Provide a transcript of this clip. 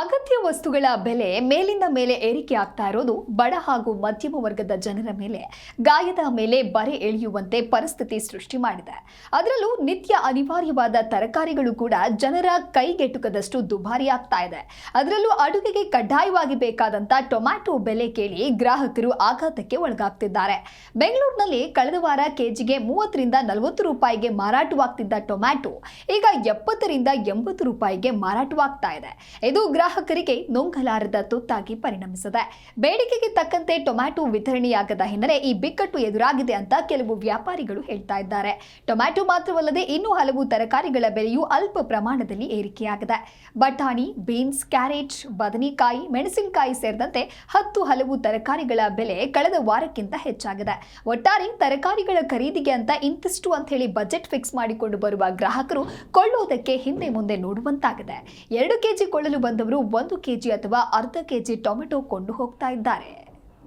ಅಗತ್ಯ ವಸ್ತುಗಳ ಬೆಲೆ ಮೇಲಿಂದ ಮೇಲೆ ಏರಿಕೆ ಆಗ್ತಾ ಇರೋದು ಬಡ ಹಾಗೂ ಮಧ್ಯಮ ವರ್ಗದ ಜನರ ಮೇಲೆ ಗಾಯದ ಮೇಲೆ ಬರೆ ಎಳೆಯುವಂತೆ ಪರಿಸ್ಥಿತಿ ಸೃಷ್ಟಿ ಮಾಡಿದೆ. ಅದರಲ್ಲೂ ನಿತ್ಯ ಅನಿವಾರ್ಯವಾದ ತರಕಾರಿಗಳು ಕೂಡ ಜನರ ಕೈಗೆಟುಕದಷ್ಟು ದುಬಾರಿ ಆಗ್ತಾ ಇದೆ. ಅದರಲ್ಲೂ ಅಡುಗೆಗೆ ಕಡ್ಡಾಯವಾಗಿ ಬೇಕಾದಂತ ಟೊಮ್ಯಾಟೊ ಬೆಲೆ ಕೇಳಿ ಗ್ರಾಹಕರು ಆಘಾತಕ್ಕೆ ಒಳಗಾಗ್ತಿದ್ದಾರೆ. ಬೆಂಗಳೂರಿನಲ್ಲಿ ಕಳೆದ ವಾರ ಕೆಜಿಗೆ 30ರಿಂದ 40 ರೂಪಾಯಿಗೆ ಮಾರಾಟವಾಗ್ತಿದ್ದ ಟೊಮ್ಯಾಟೊ ಈಗ 70ರಿಂದ 80 ರೂಪಾಯಿಗೆ ಮಾರಾಟವಾಗ್ತಾ ಇದೆ. ಇದು ಗ್ರಾಹಕರಿಗೆ ನುಂಗಲಾರದ ತುತ್ತಾಗಿ ಪರಿಣಮಿಸಿದೆ. ಬೇಡಿಕೆಗೆ ತಕ್ಕಂತೆ ಟೊಮ್ಯಾಟೊ ವಿತರಣೆಯಾಗದ ಹಿನ್ನೆಲೆ ಈ ಬಿಕ್ಕಟ್ಟು ಎದುರಾಗಿದೆ ಅಂತ ಕೆಲವು ವ್ಯಾಪಾರಿಗಳು ಹೇಳ್ತಾ ಇದ್ದಾರೆ. ಟೊಮ್ಯಾಟೊ ಮಾತ್ರವಲ್ಲದೆ ಇನ್ನೂ ಹಲವು ತರಕಾರಿಗಳ ಬೆಲೆಯೂ ಅಲ್ಪ ಪ್ರಮಾಣದಲ್ಲಿ ಏರಿಕೆಯಾಗಿದೆ. ಬಟಾಣಿ, ಬೀನ್ಸ್, ಕ್ಯಾರೆಟ್, ಬದನೆಕಾಯಿ, ಮೆಣಸಿನಕಾಯಿ ಸೇರಿದಂತೆ 10 ಹಲವು ತರಕಾರಿಗಳ ಬೆಲೆ ಕಳೆದ ವಾರಕ್ಕಿಂತ ಹೆಚ್ಚಾಗಿದೆ. ಒಟ್ಟಾರೆ ತರಕಾರಿಗಳ ಖರೀದಿಗೆ ಅಂತ ಇಂತಿಷ್ಟು ಅಂತ ಹೇಳಿ ಬಜೆಟ್ ಫಿಕ್ಸ್ ಮಾಡಿಕೊಂಡು ಬರುವ ಗ್ರಾಹಕರು ಕೊಳ್ಳೋದಕ್ಕೆ ಹಿಂದೆ ಮುಂದೆ ನೋಡುವಂತಾಗಿದೆ. 2 ಕೆಜಿ ಕೊಳ್ಳಲು ಬಂದವರು 1 ಕೆಜಿ ಅಥವಾ ಅರ್ಧ ಕೆಜಿ ಟೊಮೆಟೊ ಕೊಂಡು ಹೋಗ್ತಾ ಇದ್ದಾರೆ.